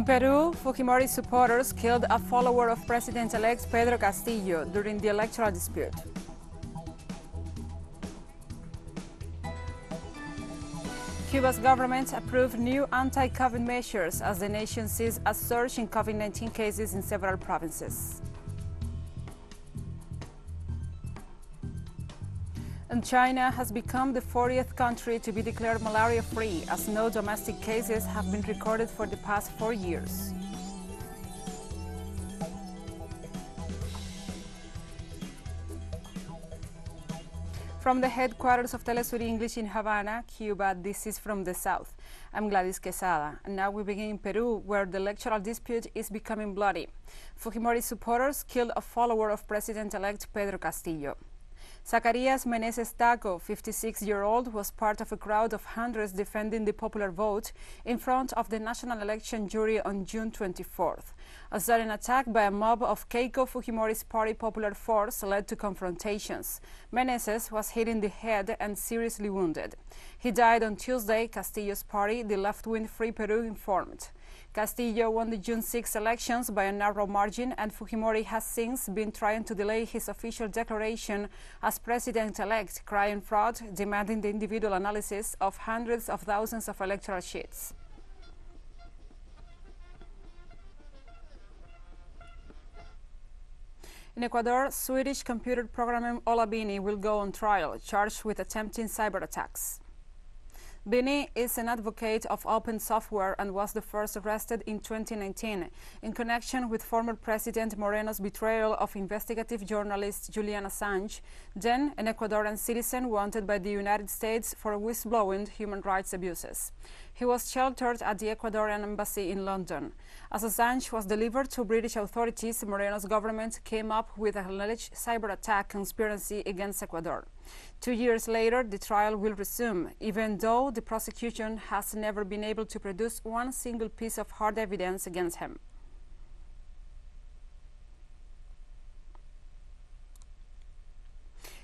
In Peru, Fujimori supporters killed a follower of President-elect Pedro Castillo during the electoral dispute. Cuba's government approved new anti-COVID measures as the nation sees a surge in COVID-19 cases in several provinces. And China has become the 40th country to be declared malaria-free, as no domestic cases have been recorded for the past 4 years. From the headquarters of TeleSUR English in Havana, Cuba, this is From the South. I'm Gladys Quesada, and now we begin in Peru, where the electoral dispute is becoming bloody. Fujimori supporters killed a follower of President-elect Pedro Castillo. Zacarias Meneses Taco, 56-year-old, was part of a crowd of hundreds defending the popular vote in front of the National Election Jury on June 24th. A sudden attack by a mob of Keiko Fujimori's party Popular Force led to confrontations. Meneses was hit in the head and seriously wounded. He died on Tuesday, Castillo's party, the left-wing Free Peru, informed. Castillo won the June 6 elections by a narrow margin, and Fujimori has since been trying to delay his official declaration as president-elect, crying fraud, demanding the individual analysis of hundreds of thousands of electoral sheets. In Ecuador, Swedish computer programmer Ola Bini will go on trial, charged with attempting cyber attacks. Bini is an advocate of open software and was the first arrested in 2019 in connection with former President Moreno's betrayal of investigative journalist Julian Assange, then an Ecuadorian citizen wanted by the United States for whistleblowing human rights abuses. He was sheltered at the Ecuadorian embassy in London. As Assange was delivered to British authorities, Moreno's government came up with an alleged cyber attack conspiracy against Ecuador. 2 years later, the trial will resume, even though the prosecution has never been able to produce one single piece of hard evidence against him.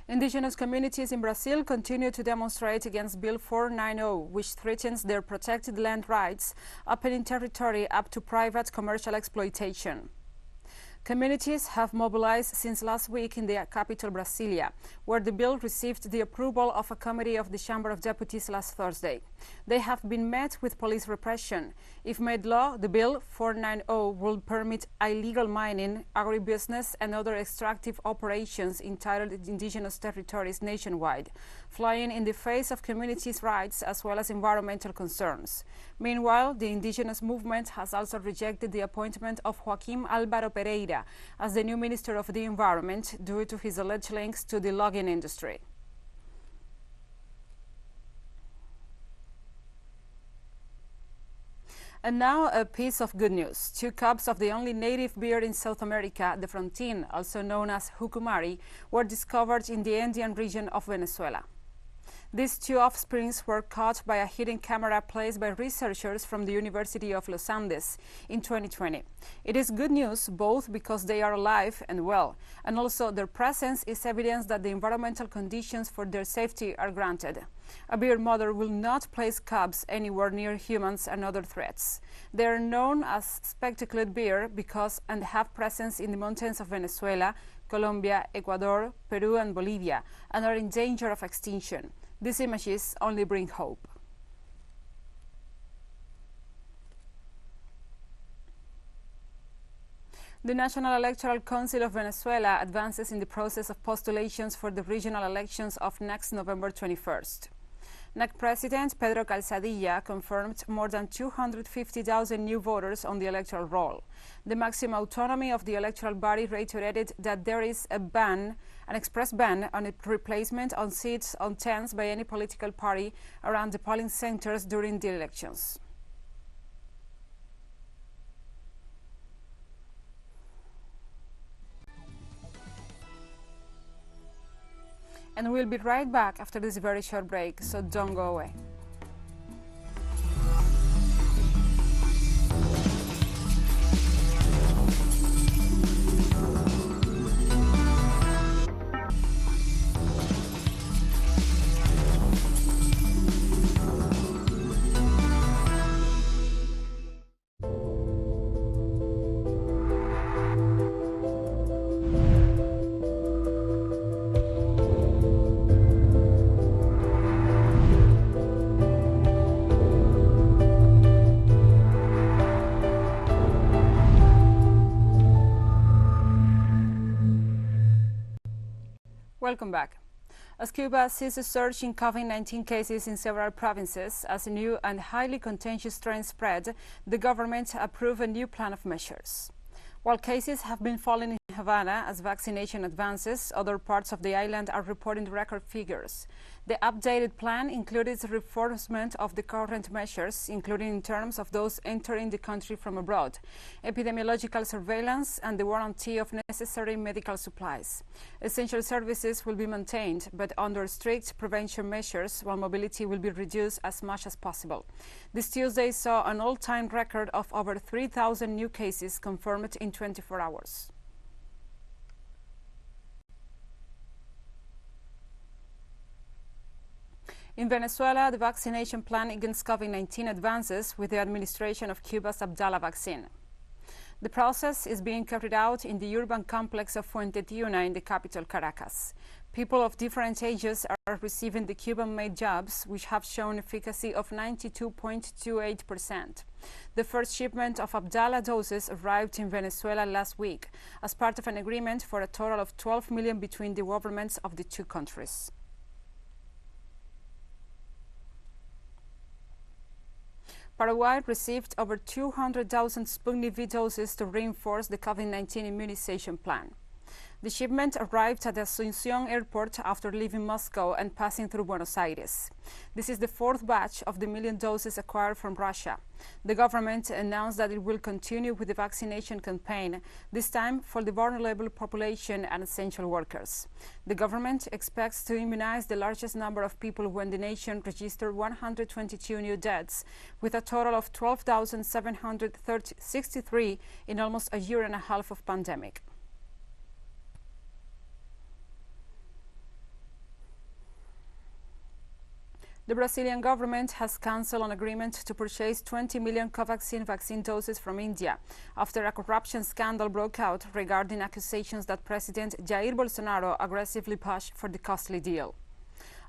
Indigenous communities in Brazil continue to demonstrate against Bill 490, which threatens their protected land rights, opening territory up to private commercial exploitation. Communities have mobilized since last week in the capital, Brasilia, where the bill received the approval of a committee of the Chamber of Deputies last Thursday. They have been met with police repression. If made law, the bill 490 will permit illegal mining, agribusiness, and other extractive operations in titled indigenous territories nationwide, flying in the face of communities' rights as well as environmental concerns. Meanwhile, the indigenous movement has also rejected the appointment of Joaquim Álvaro Pereira as the new Minister of the Environment due to his alleged links to the logging industry. And now a piece of good news. 2 cups of the only native beer in South America, the Frontin, also known as Jucumari, were discovered in the Andean region of Venezuela. These 2 offsprings were caught by a hidden camera placed by researchers from the University of Los Andes in 2020. It is good news both because they are alive and well, and also their presence is evidence that the environmental conditions for their safety are granted. A beer mother will not place cubs anywhere near humans and other threats. They are known as spectacled beer because and have presence in the mountains of Venezuela, Colombia, Ecuador, Peru, and Bolivia, and are in danger of extinction. These images only bring hope. The National Electoral Council of Venezuela advances in the process of postulations for the regional elections of next November 21st. NEC President Pedro Calzadilla confirmed more than 250,000 new voters on the electoral roll. The maximum autonomy of the electoral body reiterated that there is an express ban on a replacement on seats on tents by any political party around the polling centers during the elections. And we'll be right back after this very short break, so don't go away. Welcome back. As Cuba sees a surge in COVID-19 cases in several provinces as a new and highly contagious strain spread, the government approved a new plan of measures. While cases have been falling in Havana as vaccination advances, other parts of the island are reporting record figures. The updated plan included reinforcement of the current measures, including in terms of those entering the country from abroad, epidemiological surveillance, and the warranty of necessary medical supplies. Essential services will be maintained, but under strict prevention measures, while mobility will be reduced as much as possible. This Tuesday saw an all-time record of over 3,000 new cases confirmed in 24 hours. In Venezuela, the vaccination plan against COVID-19 advances with the administration of Cuba's Abdala vaccine. The process is being carried out in the urban complex of Fuente Tiuna in the capital, Caracas. People of different ages are receiving the Cuban-made jabs, which have shown efficacy of 92.28%. The first shipment of Abdala doses arrived in Venezuela last week as part of an agreement for a total of 12 million between the governments of the two countries. Paraguay received over 200,000 Sputnik V doses to reinforce the COVID-19 immunization plan. The shipment arrived at the Asunción airport after leaving Moscow and passing through Buenos Aires. This is the fourth batch of the million doses acquired from Russia. The government announced that it will continue with the vaccination campaign, this time for the vulnerable population and essential workers. The government expects to immunize the largest number of people when the nation registered 122 new deaths, with a total of 12,763 in almost a year and a half of pandemic. The Brazilian government has cancelled an agreement to purchase 20 million Covaxin vaccine doses from India after a corruption scandal broke out regarding accusations that President Jair Bolsonaro aggressively pushed for the costly deal.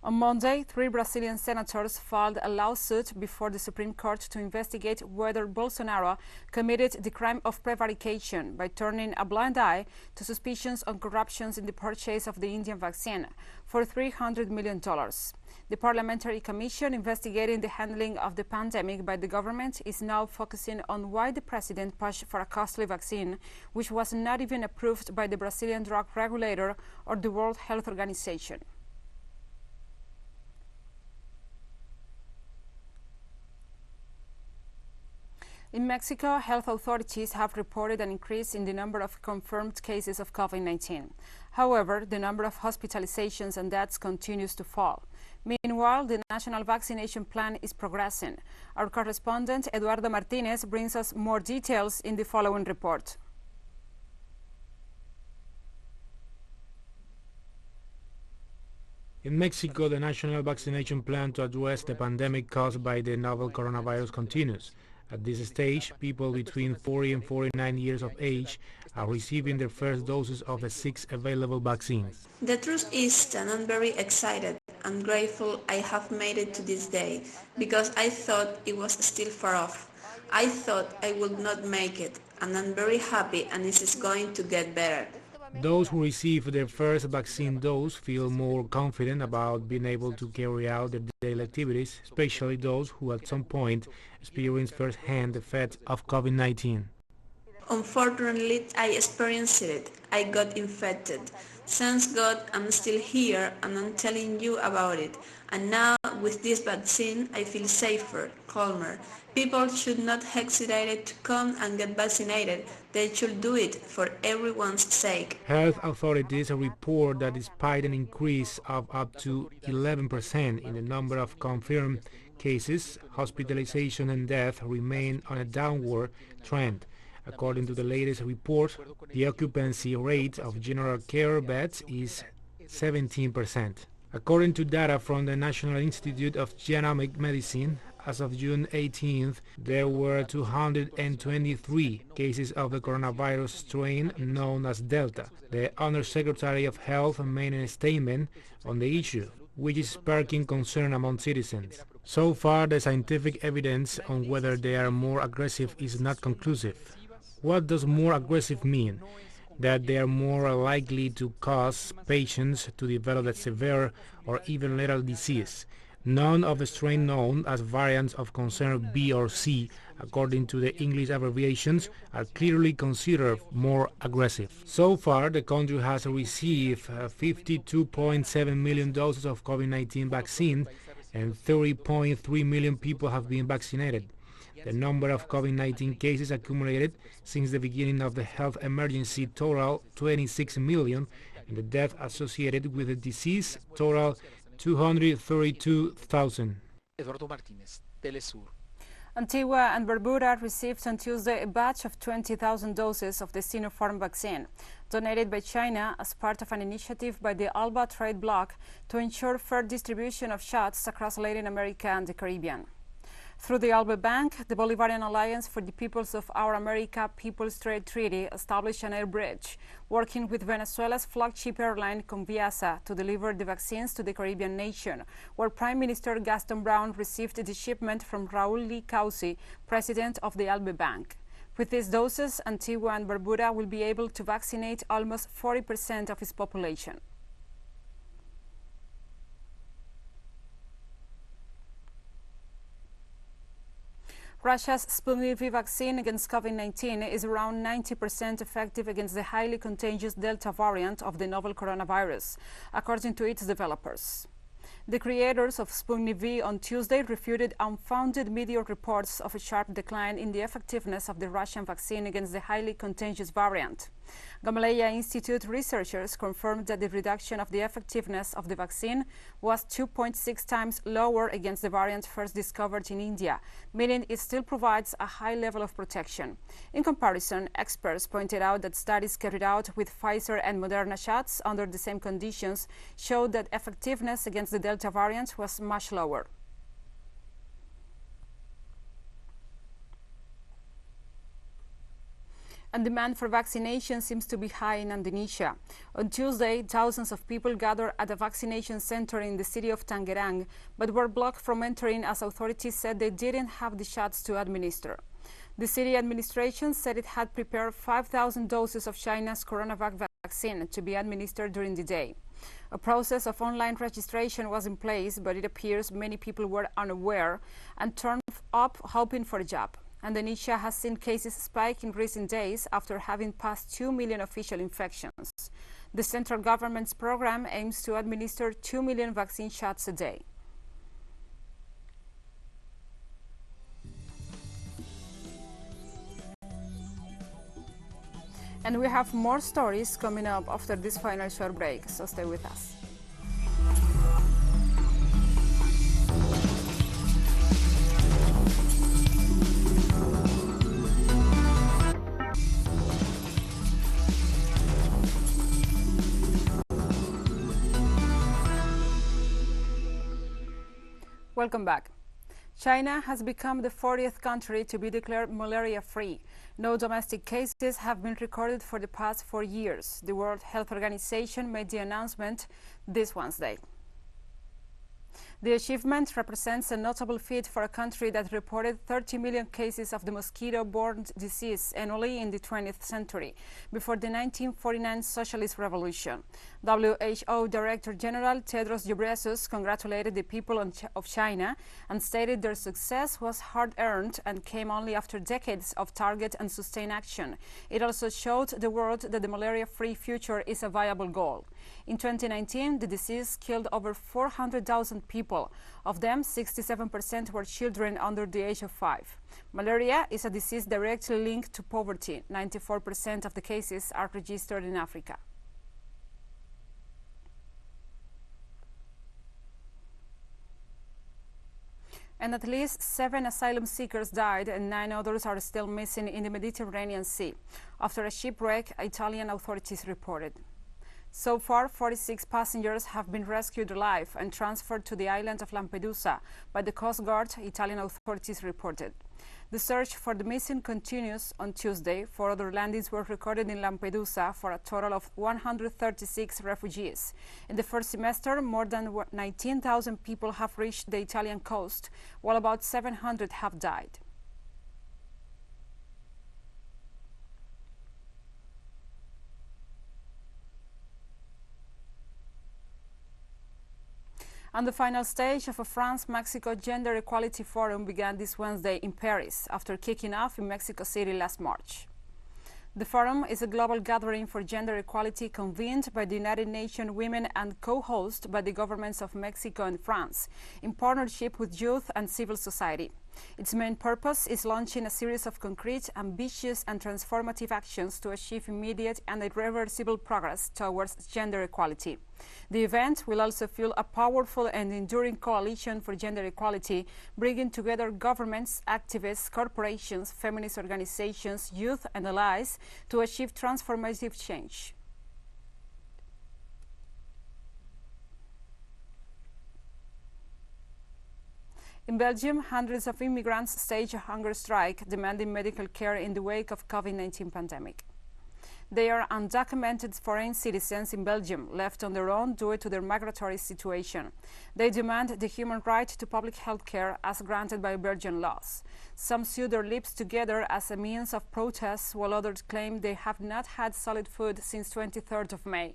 On Monday, 3 Brazilian senators filed a lawsuit before the Supreme Court to investigate whether Bolsonaro committed the crime of prevarication by turning a blind eye to suspicions on corruption in the purchase of the Indian vaccine for $300 million. The Parliamentary Commission investigating the handling of the pandemic by the government is now focusing on why the president pushed for a costly vaccine, which was not even approved by the Brazilian drug regulator or the World Health Organization. In Mexico, health authorities have reported an increase in the number of confirmed cases of COVID-19. However, the number of hospitalizations and deaths continues to fall. Meanwhile, the national vaccination plan is progressing. Our correspondent, Eduardo Martinez, brings us more details in the following report. In Mexico, the national vaccination plan to address the pandemic caused by the novel coronavirus continues. At this stage, people between 40 and 49 years of age are receiving their first doses of the 6 available vaccines. The truth is that I'm very excited and grateful I have made it to this day, because I thought it was still far off. I thought I would not make it, and I'm very happy, and this is going to get better. Those who receive their first vaccine dose feel more confident about being able to carry out their daily activities, especially those who at some point experienced first-hand the effects of COVID-19. Unfortunately, I experienced it. I got infected. Thanks God I'm still here and I'm telling you about it. And now with this vaccine I feel safer, calmer. People should not hesitate to come and get vaccinated. They should do it for everyone's sake. Health authorities report that despite an increase of up to 11% in the number of confirmed cases, hospitalization and death remain on a downward trend. According to the latest report, the occupancy rate of general care beds is 17%. According to data from the National Institute of Genomic Medicine, as of June 18th, there were 223 cases of the coronavirus strain known as Delta. The Undersecretary of Health made a statement on the issue, which is sparking concern among citizens. So far, the scientific evidence on whether they are more aggressive is not conclusive. What does more aggressive mean? that they are more likely to cause patients to develop a severe or even lethal disease. None of the strains known as variants of concern B or C, according to the English abbreviations, are clearly considered more aggressive. So far, the country has received 52.7 million doses of COVID-19 vaccine and 30.3 million people have been vaccinated. The number of COVID-19 cases accumulated since the beginning of the health emergency total 26 million, and the death associated with the disease total 232,000. Eduardo Martínez, TeleSUR. Antigua and Barbuda received on Tuesday a batch of 20,000 doses of the Sinopharm vaccine, donated by China as part of an initiative by the ALBA trade bloc to ensure fair distribution of shots across Latin America and the Caribbean. Through the ALBA Bank, the Bolivarian Alliance for the Peoples of Our America People's Trade Treaty established an air bridge, working with Venezuela's flagship airline Conviasa to deliver the vaccines to the Caribbean nation, where Prime Minister Gaston Brown received the shipment from Raul Lee Causi, president of the ALBA Bank. With these doses, Antigua and Barbuda will be able to vaccinate almost 40% of its population. Russia's Sputnik V vaccine against COVID-19 is around 90% effective against the highly contagious Delta variant of the novel coronavirus, according to its developers. The creators of Sputnik V on Tuesday refuted unfounded media reports of a sharp decline in the effectiveness of the Russian vaccine against the highly contagious variant. Gamaleya Institute researchers confirmed that the reduction of the effectiveness of the vaccine was 2.6 times lower against the variant first discovered in India, meaning it still provides a high level of protection. In comparison, experts pointed out that studies carried out with Pfizer and Moderna shots under the same conditions showed that effectiveness against the Delta variant was much lower. And demand for vaccination seems to be high in Indonesia. On Tuesday, thousands of people gathered at a vaccination center in the city of Tangerang, but were blocked from entering as authorities said they didn't have the shots to administer. The city administration said it had prepared 5,000 doses of China's CoronaVac vaccine to be administered during the day. A process of online registration was in place, but it appears many people were unaware and turned up hoping for a job. Indonesia has seen cases spike in recent days after having passed 2 million official infections. The central government's program aims to administer 2 million vaccine shots a day. And we have more stories coming up after this final short break, so stay with us. Welcome back. China has become the 40th country to be declared malaria-free. No domestic cases have been recorded for the past 4 years. The World Health Organization made the announcement this Wednesday. The achievement represents a notable feat for a country that reported 30 million cases of the mosquito-borne disease annually in the 20th century, before the 1949 Socialist Revolution. WHO Director General Tedros Ghebreyesus congratulated the people of China and stated their success was hard-earned and came only after decades of target and sustained action. It also showed the world that the malaria-free future is a viable goal. In 2019, the disease killed over 400,000 people. Of them, 67% were children under the age of 5. Malaria is a disease directly linked to poverty. 94% of the cases are registered in Africa. And at least 7 asylum seekers died and 9 others are still missing in the Mediterranean Sea after a shipwreck, Italian authorities reported. So far, 46 passengers have been rescued alive and transferred to the island of Lampedusa by the Coast Guard, Italian authorities reported. The search for the missing continues on Tuesday. 4 other landings were recorded in Lampedusa for a total of 136 refugees. In the first semester, more than 19,000 people have reached the Italian coast, while about 700 have died. And the final stage of a France-Mexico Gender Equality Forum began this Wednesday in Paris after kicking off in Mexico City last March. The forum is a global gathering for gender equality convened by the United Nations Women and co-hosted by the governments of Mexico and France in partnership with youth and civil society. Its main purpose is launching a series of concrete, ambitious and transformative actions to achieve immediate and irreversible progress towards gender equality. The event will also fuel a powerful and enduring coalition for gender equality, bringing together governments, activists, corporations, feminist organizations, youth and allies to achieve transformative change. In Belgium, hundreds of immigrants staged a hunger strike demanding medical care in the wake of COVID-19 pandemic. They are undocumented foreign citizens in Belgium, left on their own due to their migratory situation. They demand the human right to public health care as granted by Belgian laws. Some sew their lips together as a means of protest, while others claim they have not had solid food since 23rd of May.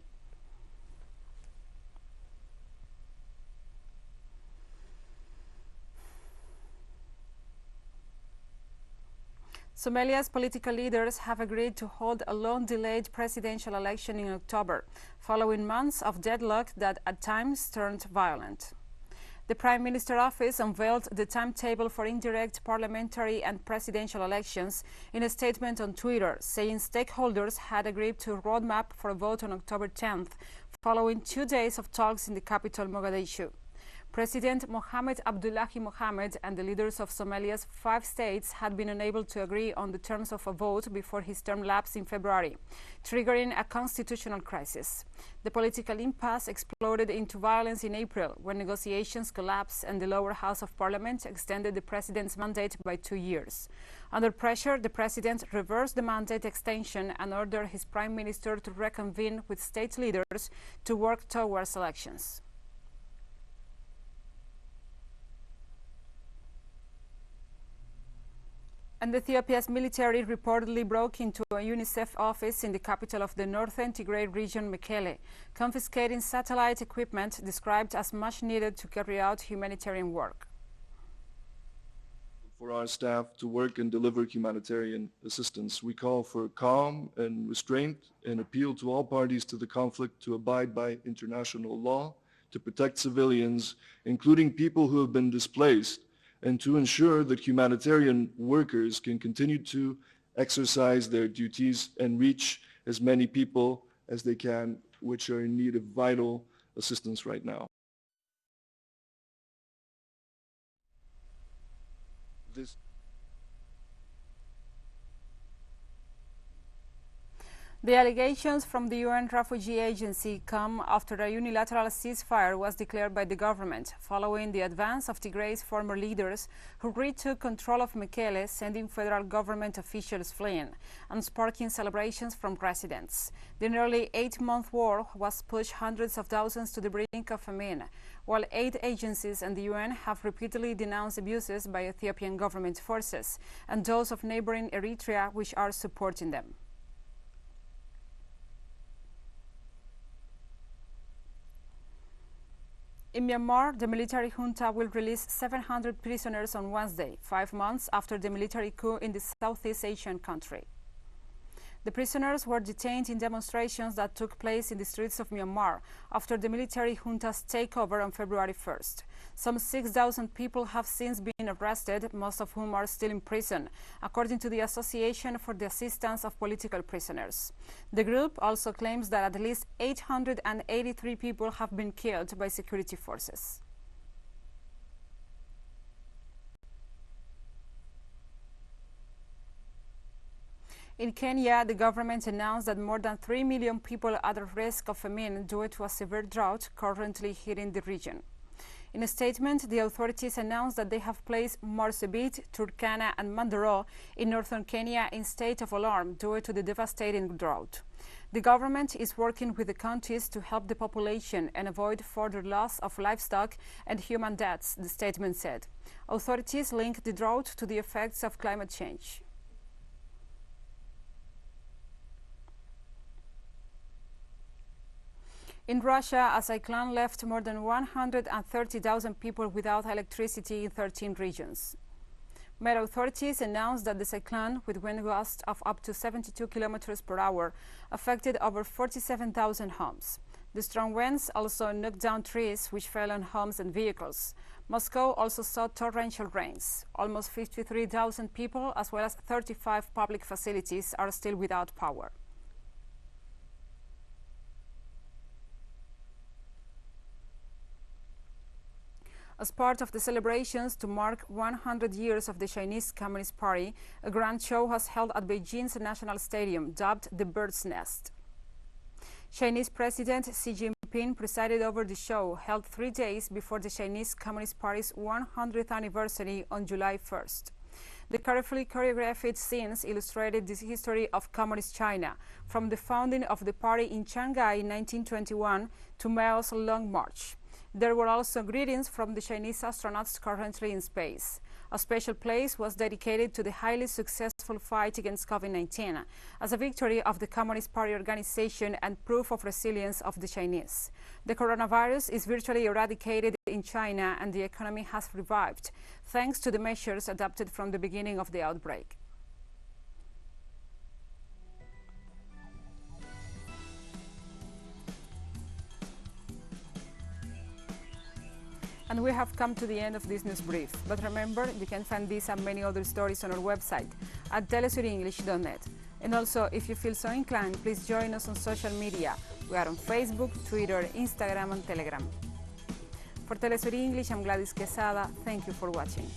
Somalia's political leaders have agreed to hold a long-delayed presidential election in October, following months of deadlock that at times turned violent. The Prime Minister's office unveiled the timetable for indirect parliamentary and presidential elections in a statement on Twitter, saying stakeholders had agreed to a roadmap for a vote on October 10th, following 2 days of talks in the capital, Mogadishu. President Mohamed Abdullahi Mohamed and the leaders of Somalia's 5 states had been unable to agree on the terms of a vote before his term lapsed in February, triggering a constitutional crisis. The political impasse exploded into violence in April, when negotiations collapsed and the lower house of parliament extended the president's mandate by 2 years. Under pressure, the president reversed the mandate extension and ordered his prime minister to reconvene with state leaders to work towards elections. And Ethiopia's military reportedly broke into a UNICEF office in the capital of the northern Tigray region, Mekele, confiscating satellite equipment described as much needed to carry out humanitarian work. For our staff to work and deliver humanitarian assistance, we call for calm and restraint and appeal to all parties to the conflict to abide by international law, to protect civilians, including people who have been displaced, and to ensure that humanitarian workers can continue to exercise their duties and reach as many people as they can which are in need of vital assistance right now. The allegations from the UN Refugee Agency come after a unilateral ceasefire was declared by the government, following the advance of Tigray's former leaders who retook control of Mekele, sending federal government officials fleeing and sparking celebrations from residents. The nearly 8-month war was pushed hundreds of thousands to the brink of famine, while aid agencies and the UN have repeatedly denounced abuses by Ethiopian government forces and those of neighboring Eritrea, which are supporting them. In Myanmar, the military junta will release 700 prisoners on Wednesday, 5 months after the military coup in the Southeast Asian country. The prisoners were detained in demonstrations that took place in the streets of Myanmar after the military junta's takeover on February 1st. Some 6,000 people have since been arrested, most of whom are still in prison, according to the Association for the Assistance of Political Prisoners. The group also claims that at least 883 people have been killed by security forces. In Kenya, the government announced that more than 3 million people are at risk of famine due to a severe drought currently hitting the region. In a statement, the authorities announced that they have placed Marsabit, Turkana and Mandara in northern Kenya in state of alarm due to the devastating drought. The government is working with the counties to help the population and avoid further loss of livestock and human deaths, the statement said. Authorities link the drought to the effects of climate change. In Russia, a cyclone left more than 130,000 people without electricity in 13 regions. Met authorities announced that the cyclone, with wind gusts of up to 72 kilometers per hour, affected over 47,000 homes. The strong winds also knocked down trees, which fell on homes and vehicles. Moscow also saw torrential rains. Almost 53,000 people, as well as 35 public facilities, are still without power. As part of the celebrations to mark 100 years of the Chinese Communist Party, a grand show was held at Beijing's National Stadium, dubbed the Bird's Nest. Chinese President Xi Jinping presided over the show, held 3 days before the Chinese Communist Party's 100th anniversary on July 1st. The carefully choreographed scenes illustrated the history of Communist China, from the founding of the party in Shanghai in 1921 to Mao's Long March. There were also greetings from the Chinese astronauts currently in space. A special place was dedicated to the highly successful fight against COVID-19 as a victory of the Communist Party organization and proof of resilience of the Chinese. The coronavirus is virtually eradicated in China and the economy has revived, thanks to the measures adopted from the beginning of the outbreak. And we have come to the end of this news brief. But remember, you can find this and many other stories on our website at telesurenglish.net. And also, if you feel so inclined, please join us on social media. We are on Facebook, Twitter, Instagram, and Telegram. For TeleSUR English, I'm Gladys Quesada. Thank you for watching.